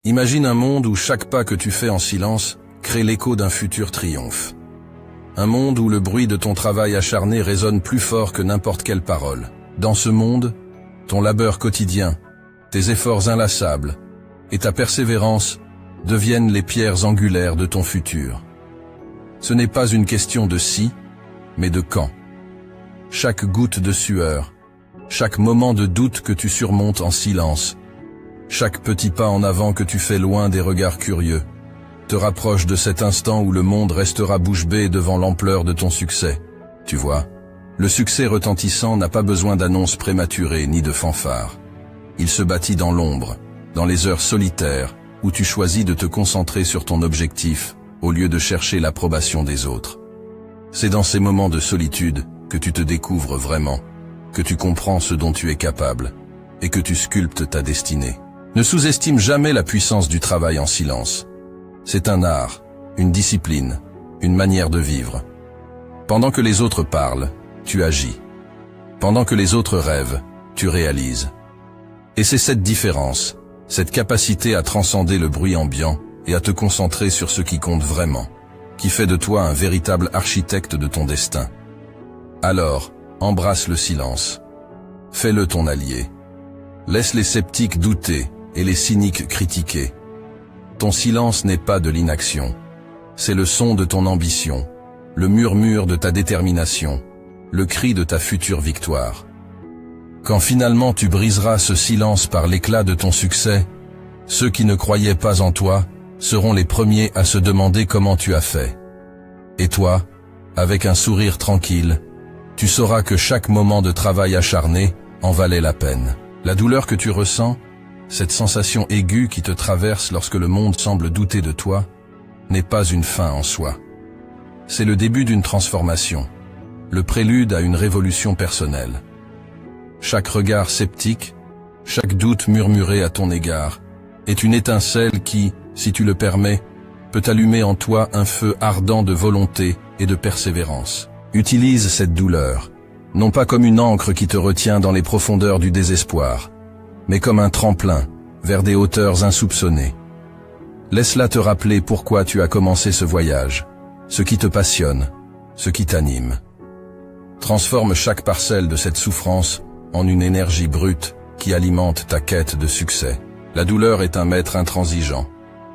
Imagine un monde où chaque pas que tu fais en silence crée l'écho d'un futur triomphe. Un monde où le bruit de ton travail acharné résonne plus fort que n'importe quelle parole. Dans ce monde, ton labeur quotidien, tes efforts inlassables et ta persévérance deviennent les pierres angulaires de ton futur. Ce n'est pas une question de si, mais de quand. Chaque goutte de sueur, chaque moment de doute que tu surmontes en silence, chaque petit pas en avant que tu fais loin des regards curieux, te rapproche de cet instant où le monde restera bouche bée devant l'ampleur de ton succès. Tu vois, le succès retentissant n'a pas besoin d'annonces prématurées ni de fanfares. Il se bâtit dans l'ombre, dans les heures solitaires, où tu choisis de te concentrer sur ton objectif, au lieu de chercher l'approbation des autres. C'est dans ces moments de solitude que tu te découvres vraiment, que tu comprends ce dont tu es capable, et que tu sculptes ta destinée. Ne sous-estime jamais la puissance du travail en silence. C'est un art, une discipline, une manière de vivre. Pendant que les autres parlent, tu agis. Pendant que les autres rêvent, tu réalises. Et c'est cette différence, cette capacité à transcender le bruit ambiant et à te concentrer sur ce qui compte vraiment, qui fait de toi un véritable architecte de ton destin. Alors, embrasse le silence. Fais-le ton allié. Laisse les sceptiques douter et les cyniques critiquer. Ton silence n'est pas de l'inaction. C'est le son de ton ambition, le murmure de ta détermination, le cri de ta future victoire. Quand finalement tu briseras ce silence par l'éclat de ton succès, ceux qui ne croyaient pas en toi seront les premiers à se demander comment tu as fait. Et toi, avec un sourire tranquille, tu sauras que chaque moment de travail acharné en valait la peine. La douleur que tu ressens, cette sensation aiguë qui te traverse lorsque le monde semble douter de toi, n'est pas une fin en soi. C'est le début d'une transformation, le prélude à une révolution personnelle. Chaque regard sceptique, chaque doute murmuré à ton égard, est une étincelle qui, si tu le permets, peut allumer en toi un feu ardent de volonté et de persévérance. Utilise cette douleur, non pas comme une ancre qui te retient dans les profondeurs du désespoir, mais comme un tremplin vers des hauteurs insoupçonnées. Laisse-la te rappeler pourquoi tu as commencé ce voyage, ce qui te passionne, ce qui t'anime. Transforme chaque parcelle de cette souffrance en une énergie brute qui alimente ta quête de succès. La douleur est un maître intransigeant,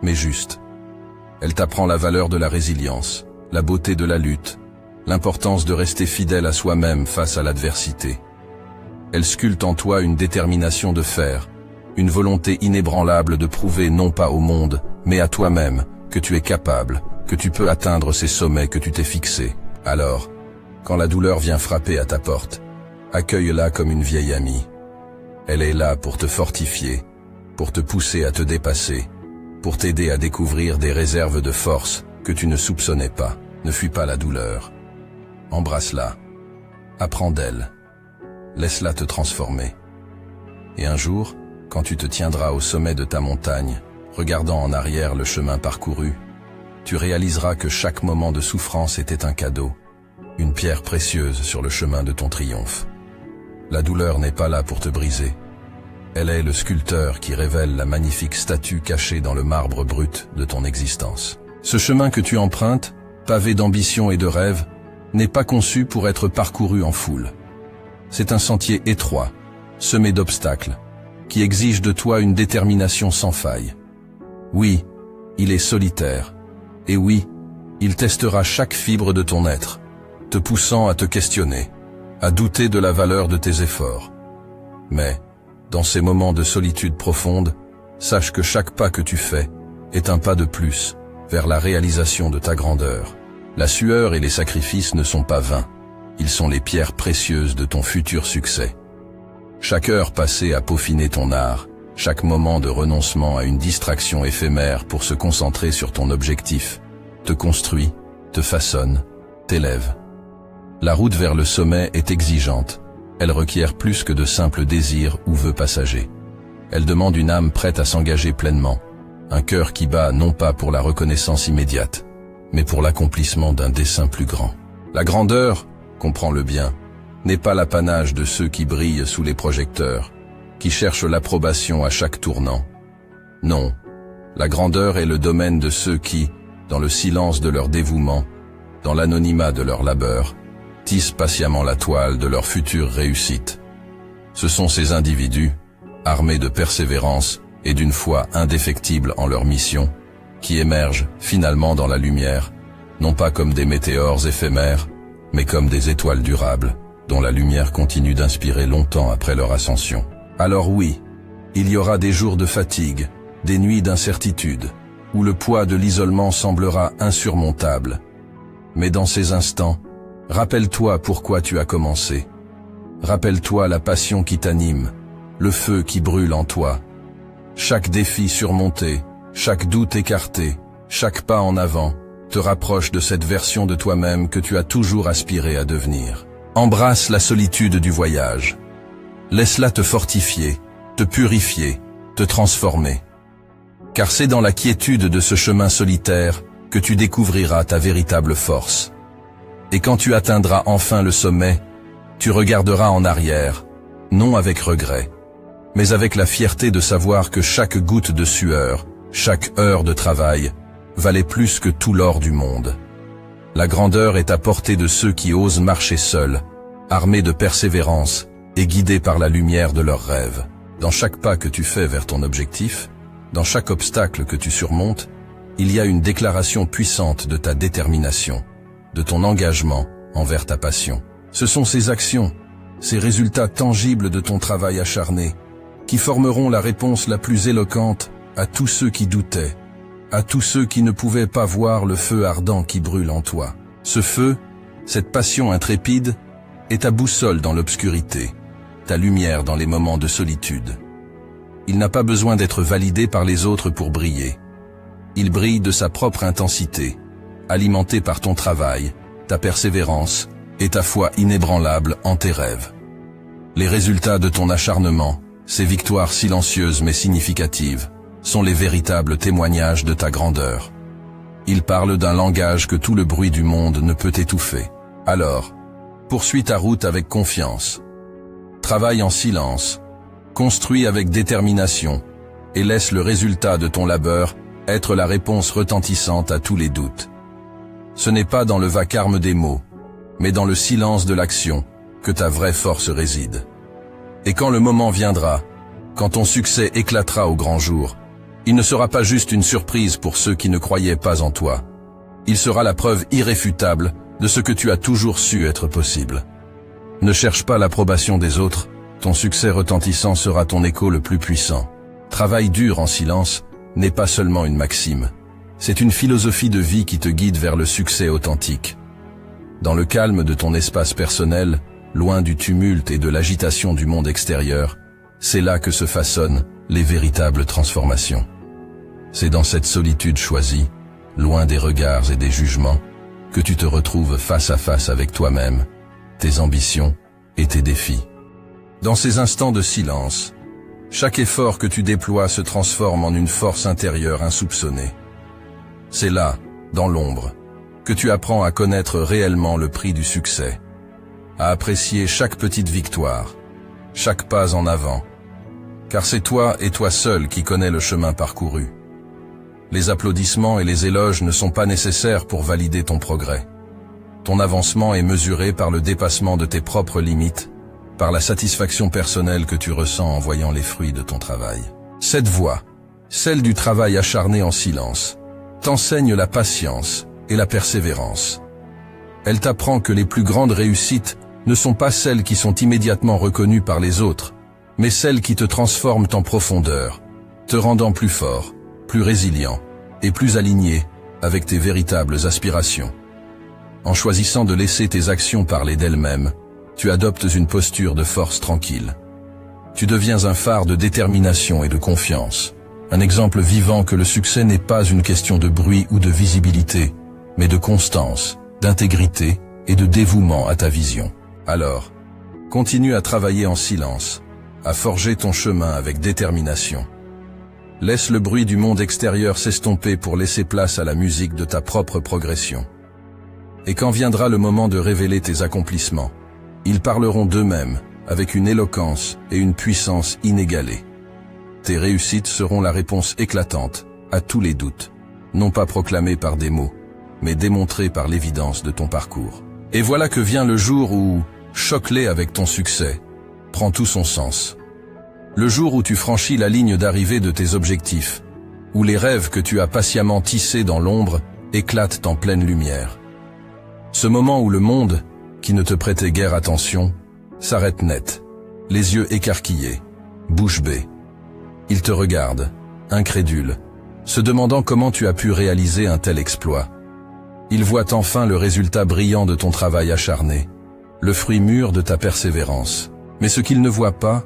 mais juste. Elle t'apprend la valeur de la résilience, la beauté de la lutte, l'importance de rester fidèle à soi-même face à l'adversité. Elle sculpte en toi une détermination de fer, une volonté inébranlable de prouver non pas au monde, mais à toi-même, que tu es capable, que tu peux atteindre ces sommets que tu t'es fixés. Alors, quand la douleur vient frapper à ta porte, accueille-la comme une vieille amie. Elle est là pour te fortifier, pour te pousser à te dépasser, pour t'aider à découvrir des réserves de force que tu ne soupçonnais pas. Ne fuis pas la douleur. Embrasse-la. Apprends d'elle. Laisse-la te transformer. Et un jour, quand tu te tiendras au sommet de ta montagne, regardant en arrière le chemin parcouru, tu réaliseras que chaque moment de souffrance était un cadeau, une pierre précieuse sur le chemin de ton triomphe. La douleur n'est pas là pour te briser. Elle est le sculpteur qui révèle la magnifique statue cachée dans le marbre brut de ton existence. Ce chemin que tu empruntes, pavé d'ambition et de rêves, n'est pas conçu pour être parcouru en foule. C'est un sentier étroit, semé d'obstacles, qui exige de toi une détermination sans faille. Oui, il est solitaire. Et oui, il testera chaque fibre de ton être, te poussant à te questionner, à douter de la valeur de tes efforts. Mais, dans ces moments de solitude profonde, sache que chaque pas que tu fais est un pas de plus vers la réalisation de ta grandeur. La sueur et les sacrifices ne sont pas vains, ils sont les pierres précieuses de ton futur succès. Chaque heure passée à peaufiner ton art, chaque moment de renoncement à une distraction éphémère pour se concentrer sur ton objectif, te construit, te façonne, t'élève. La route vers le sommet est exigeante, elle requiert plus que de simples désirs ou vœux passagers. Elle demande une âme prête à s'engager pleinement, un cœur qui bat non pas pour la reconnaissance immédiate, mais pour l'accomplissement d'un dessein plus grand. La grandeur, comprends-le bien, n'est pas l'apanage de ceux qui brillent sous les projecteurs, qui cherchent l'approbation à chaque tournant. Non, La grandeur est le domaine de ceux qui, dans le silence de leur dévouement, dans l'anonymat de leur labeur, tissent patiemment la toile de leur future réussite. Ce sont ces individus, armés de persévérance et d'une foi indéfectible en leur mission, qui émergent finalement dans la lumière, non pas comme des météores éphémères, mais comme des étoiles durables, dont la lumière continue d'inspirer longtemps après leur ascension. Alors oui, il y aura des jours de fatigue, des nuits d'incertitude, où le poids de l'isolement semblera insurmontable. Mais dans ces instants, rappelle-toi pourquoi tu as commencé. Rappelle-toi la passion qui t'anime, le feu qui brûle en toi. Chaque défi surmonté, chaque doute écarté, chaque pas en avant, te rapproche de cette version de toi-même que tu as toujours aspiré à devenir. Embrasse la solitude du voyage. Laisse-la te fortifier, te purifier, te transformer. Car c'est dans la quiétude de ce chemin solitaire que tu découvriras ta véritable force. Et quand tu atteindras enfin le sommet, tu regarderas en arrière, non avec regret, mais avec la fierté de savoir que chaque goutte de sueur, chaque heure de travail, valait plus que tout l'or du monde. La grandeur est à portée de ceux qui osent marcher seuls, armés de persévérance et guidés par la lumière de leurs rêves. Dans chaque pas que tu fais vers ton objectif, dans chaque obstacle que tu surmontes, il y a une déclaration puissante de ta détermination, de ton engagement envers ta passion. Ce sont ces actions, ces résultats tangibles de ton travail acharné, qui formeront la réponse la plus éloquente à tous ceux qui doutaient, à tous ceux qui ne pouvaient pas voir le feu ardent qui brûle en toi. Ce feu, cette passion intrépide, est ta boussole dans l'obscurité, ta lumière dans les moments de solitude. Il n'a pas besoin d'être validé par les autres pour briller. Il brille de sa propre intensité, alimenté par ton travail, ta persévérance et ta foi inébranlable en tes rêves. Les résultats de ton acharnement, ces victoires silencieuses mais significatives, sont les véritables témoignages de ta grandeur. Ils parlent d'un langage que tout le bruit du monde ne peut étouffer. Alors, poursuis ta route avec confiance. Travaille en silence, construis avec détermination, et laisse le résultat de ton labeur être la réponse retentissante à tous les doutes. Ce n'est pas dans le vacarme des mots, mais dans le silence de l'action, que ta vraie force réside. Et quand le moment viendra, quand ton succès éclatera au grand jour, il ne sera pas juste une surprise pour ceux qui ne croyaient pas en toi. Il sera la preuve irréfutable de ce que tu as toujours su être possible. Ne cherche pas l'approbation des autres, ton succès retentissant sera ton écho le plus puissant. Travail dur en silence n'est pas seulement une maxime, c'est une philosophie de vie qui te guide vers le succès authentique. Dans le calme de ton espace personnel, loin du tumulte et de l'agitation du monde extérieur, c'est là que se façonnent les véritables transformations. C'est dans cette solitude choisie, loin des regards et des jugements, que tu te retrouves face à face avec toi-même, tes ambitions et tes défis. Dans ces instants de silence, chaque effort que tu déploies se transforme en une force intérieure insoupçonnée. C'est là, dans l'ombre, que tu apprends à connaître réellement le prix du succès, à apprécier chaque petite victoire, chaque pas en avant, car c'est toi et toi seul qui connais le chemin parcouru. Les applaudissements et les éloges ne sont pas nécessaires pour valider ton progrès. Ton avancement est mesuré par le dépassement de tes propres limites, par la satisfaction personnelle que tu ressens en voyant les fruits de ton travail. Cette voie, celle du travail acharné en silence, t'enseigne la patience et la persévérance. Elle t'apprend que les plus grandes réussites ne sont pas celles qui sont immédiatement reconnues par les autres, mais celles qui te transforment en profondeur, te rendant plus fort, plus résilient et plus aligné avec tes véritables aspirations. En choisissant de laisser tes actions parler d'elles-mêmes, tu adoptes une posture de force tranquille. Tu deviens un phare de détermination et de confiance, un exemple vivant que le succès n'est pas une question de bruit ou de visibilité, mais de constance, d'intégrité et de dévouement à ta vision. Alors, continue à travailler en silence, à forger ton chemin avec détermination. Laisse le bruit du monde extérieur s'estomper pour laisser place à la musique de ta propre progression. Et quand viendra le moment de révéler tes accomplissements, ils parleront d'eux-mêmes avec une éloquence et une puissance inégalées. Tes réussites seront la réponse éclatante à tous les doutes, non pas proclamés par des mots, mais démontrés par l'évidence de ton parcours. Et voilà que vient le jour où, choque-les avec ton succès, prend tout son sens. Le jour où tu franchis la ligne d'arrivée de tes objectifs, où les rêves que tu as patiemment tissés dans l'ombre éclatent en pleine lumière. Ce moment où le monde, qui ne te prêtait guère attention, s'arrête net, les yeux écarquillés, bouche bée. Il te regarde, incrédule, se demandant comment tu as pu réaliser un tel exploit. Il voit enfin le résultat brillant de ton travail acharné, le fruit mûr de ta persévérance. Mais ce qu'il ne voit pas,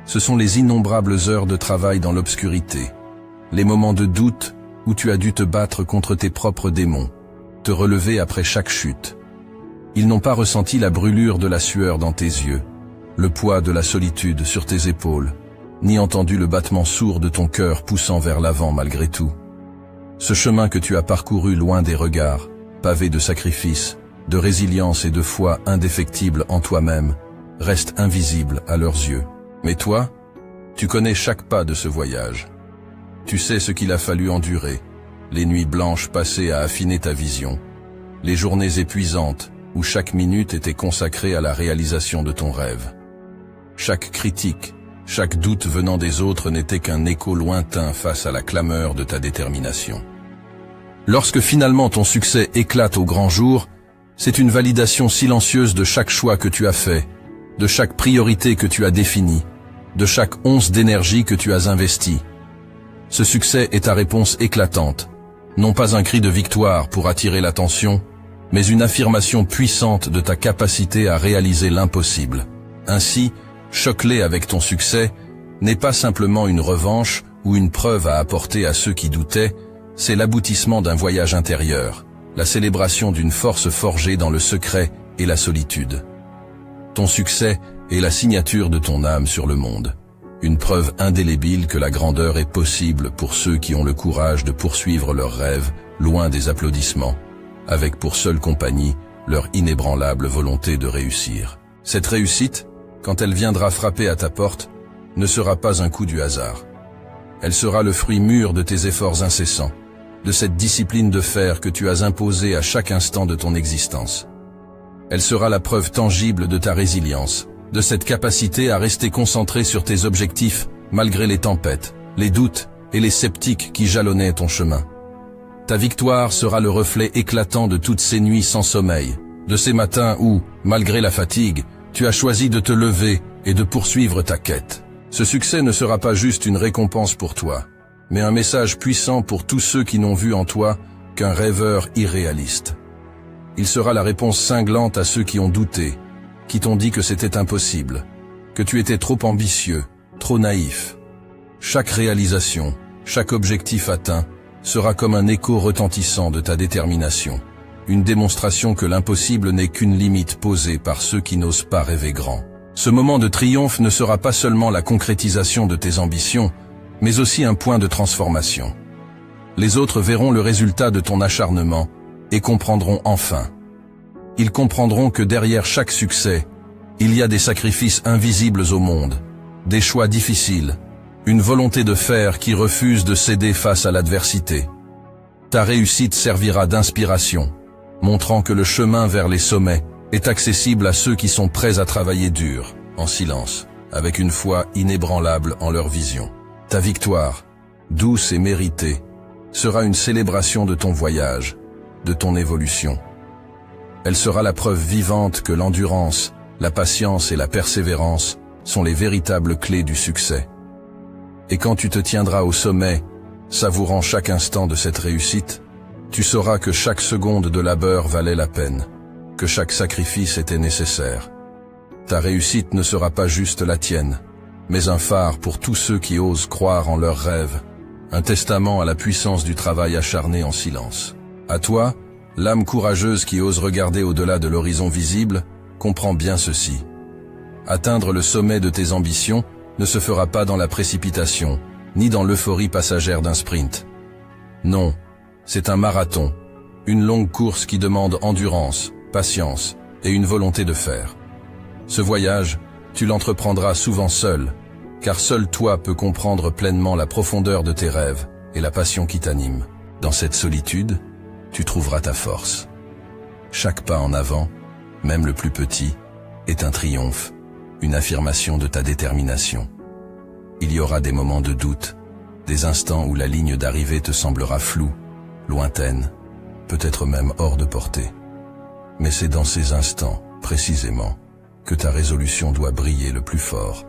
ce sont les innombrables heures de travail dans l'obscurité, les moments de doute où tu as dû te battre contre tes propres démons, te relever après chaque chute. Ils n'ont pas ressenti la brûlure de la sueur dans tes yeux, le poids de la solitude sur tes épaules, ni entendu le battement sourd de ton cœur poussant vers l'avant malgré tout. Ce chemin que tu as parcouru loin des regards, pavé de sacrifices, de résilience et de foi indéfectible en toi-même, reste invisible à leurs yeux. Mais toi, tu connais chaque pas de ce voyage. Tu sais ce qu'il a fallu endurer, les nuits blanches passées à affiner ta vision, les journées épuisantes où chaque minute était consacrée à la réalisation de ton rêve. Chaque critique, chaque doute venant des autres n'était qu'un écho lointain face à la clameur de ta détermination. Lorsque finalement ton succès éclate au grand jour, c'est une validation silencieuse de chaque choix que tu as fait, de chaque priorité que tu as définie, de chaque once d'énergie que tu as investie. Ce succès est ta réponse éclatante, non pas un cri de victoire pour attirer l'attention, mais une affirmation puissante de ta capacité à réaliser l'impossible. Ainsi, choque-les avec ton succès n'est pas simplement une revanche ou une preuve à apporter à ceux qui doutaient, c'est l'aboutissement d'un voyage intérieur, la célébration d'une force forgée dans le secret et la solitude. Ton succès est la signature de ton âme sur le monde, une preuve indélébile que la grandeur est possible pour ceux qui ont le courage de poursuivre leurs rêves, loin des applaudissements, avec pour seule compagnie leur inébranlable volonté de réussir. Cette réussite, quand elle viendra frapper à ta porte, ne sera pas un coup du hasard. Elle sera le fruit mûr de tes efforts incessants, de cette discipline de fer que tu as imposée à chaque instant de ton existence. Elle sera la preuve tangible de ta résilience, de cette capacité à rester concentré sur tes objectifs malgré les tempêtes, les doutes et les sceptiques qui jalonnaient ton chemin. Ta victoire sera le reflet éclatant de toutes ces nuits sans sommeil, de ces matins où, malgré la fatigue, tu as choisi de te lever et de poursuivre ta quête. Ce succès ne sera pas juste une récompense pour toi, mais un message puissant pour tous ceux qui n'ont vu en toi qu'un rêveur irréaliste. Il sera la réponse cinglante à ceux qui ont douté, qui t'ont dit que c'était impossible, que tu étais trop ambitieux, trop naïf. Chaque réalisation, chaque objectif atteint, sera comme un écho retentissant de ta détermination, une démonstration que l'impossible n'est qu'une limite posée par ceux qui n'osent pas rêver grand. Ce moment de triomphe ne sera pas seulement la concrétisation de tes ambitions, mais aussi un point de transformation. Les autres verront le résultat de ton acharnement et comprendront enfin. Ils comprendront que derrière chaque succès, il y a des sacrifices invisibles au monde, des choix difficiles, une volonté de faire qui refuse de céder face à l'adversité. Ta réussite servira d'inspiration, montrant que le chemin vers les sommets est accessible à ceux qui sont prêts à travailler dur, en silence, avec une foi inébranlable en leur vision. Ta victoire, douce et méritée, sera une célébration de ton voyage, de ton évolution. Elle sera la preuve vivante que l'endurance, la patience et la persévérance sont les véritables clés du succès. Et quand tu te tiendras au sommet, savourant chaque instant de cette réussite, tu sauras que chaque seconde de labeur valait la peine, que chaque sacrifice était nécessaire. Ta réussite ne sera pas juste la tienne, mais un phare pour tous ceux qui osent croire en leurs rêves, un testament à la puissance du travail acharné en silence. À toi, l'âme courageuse qui ose regarder au-delà de l'horizon visible, comprends bien ceci. Atteindre le sommet de tes ambitions ne se fera pas dans la précipitation, ni dans l'euphorie passagère d'un sprint. Non, c'est un marathon, une longue course qui demande endurance, patience et une volonté de faire. Ce voyage, tu l'entreprendras souvent seul, car seul toi peux comprendre pleinement la profondeur de tes rêves et la passion qui t'anime. Dans cette solitude, tu trouveras ta force. Chaque pas en avant, même le plus petit, est un triomphe, une affirmation de ta détermination. Il y aura des moments de doute, des instants où la ligne d'arrivée te semblera floue, lointaine, peut-être même hors de portée. Mais c'est dans ces instants, précisément, que ta résolution doit briller le plus fort.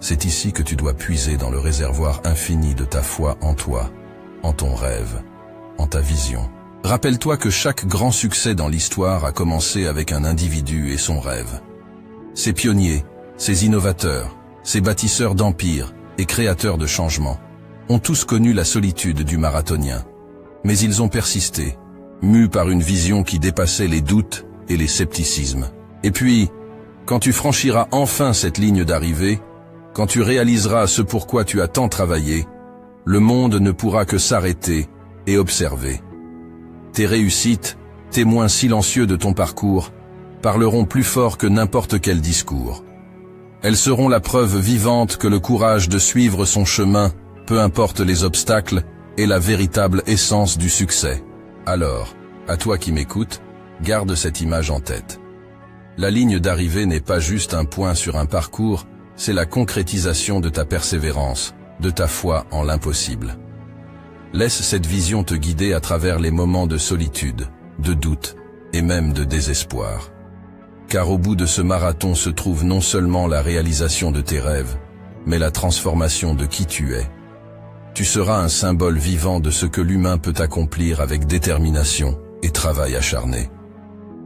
C'est ici que tu dois puiser dans le réservoir infini de ta foi en toi, en ton rêve, en ta vision. Rappelle-toi que chaque grand succès dans l'histoire a commencé avec un individu et son rêve. Ces pionniers, ces innovateurs, ces bâtisseurs d'empires et créateurs de changements ont tous connu la solitude du marathonien. Mais ils ont persisté, mus par une vision qui dépassait les doutes et les scepticismes. Et puis, quand tu franchiras enfin cette ligne d'arrivée, quand tu réaliseras ce pourquoi tu as tant travaillé, le monde ne pourra que s'arrêter et observer. Tes réussites, témoins silencieux de ton parcours, parleront plus fort que n'importe quel discours. Elles seront la preuve vivante que le courage de suivre son chemin, peu importe les obstacles, est la véritable essence du succès. Alors, à toi qui m'écoutes, garde cette image en tête. La ligne d'arrivée n'est pas juste un point sur un parcours, c'est la concrétisation de ta persévérance, de ta foi en l'impossible. Laisse cette vision te guider à travers les moments de solitude, de doute et même de désespoir. Car au bout de ce marathon se trouve non seulement la réalisation de tes rêves, mais la transformation de qui tu es. Tu seras un symbole vivant de ce que l'humain peut accomplir avec détermination et travail acharné.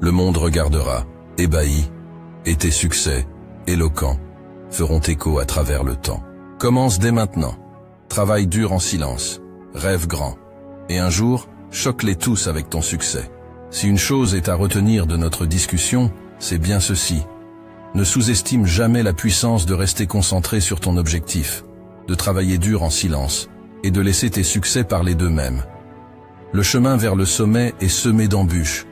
Le monde regardera, ébahi, et tes succès, éloquents, feront écho à travers le temps. Commence dès maintenant. Travaille dur en silence, rêve grand, et un jour, choque-les tous avec ton succès. Si une chose est à retenir de notre discussion, c'est bien ceci. Ne sous-estime jamais la puissance de rester concentré sur ton objectif, de travailler dur en silence, et de laisser tes succès parler d'eux-mêmes. Le chemin vers le sommet est semé d'embûches,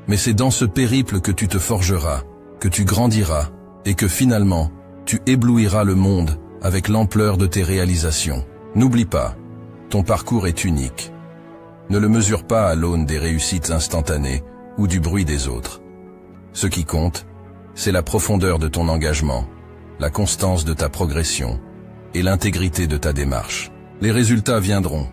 mais c'est dans ce périple que tu te forgeras, que tu grandiras, et que finalement, tu éblouiras le monde avec l'ampleur de tes réalisations. N'oublie pas, ton parcours est unique. Ne le mesure pas à l'aune des réussites instantanées ou du bruit des autres. Ce qui compte, c'est la profondeur de ton engagement, la constance de ta progression et l'intégrité de ta démarche. Les résultats viendront.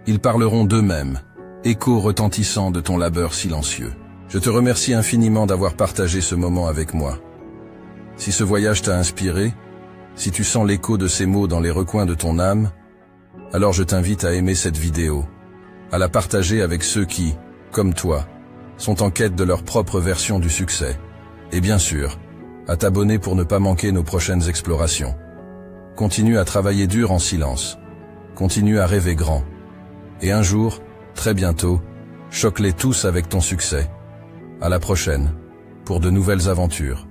Ils parleront d'eux-mêmes, écho retentissant de ton labeur silencieux. Je te remercie infiniment d'avoir partagé ce moment avec moi. Si ce voyage t'a inspiré, si tu sens l'écho de ces mots dans les recoins de ton âme, alors je t'invite à aimer cette vidéo, à la partager avec ceux qui, comme toi, sont en quête de leur propre version du succès. Et bien sûr, à t'abonner pour ne pas manquer nos prochaines explorations. Continue à travailler dur en silence. Continue à rêver grand. Et un jour, très bientôt, choque-les tous avec ton succès. À la prochaine, pour de nouvelles aventures.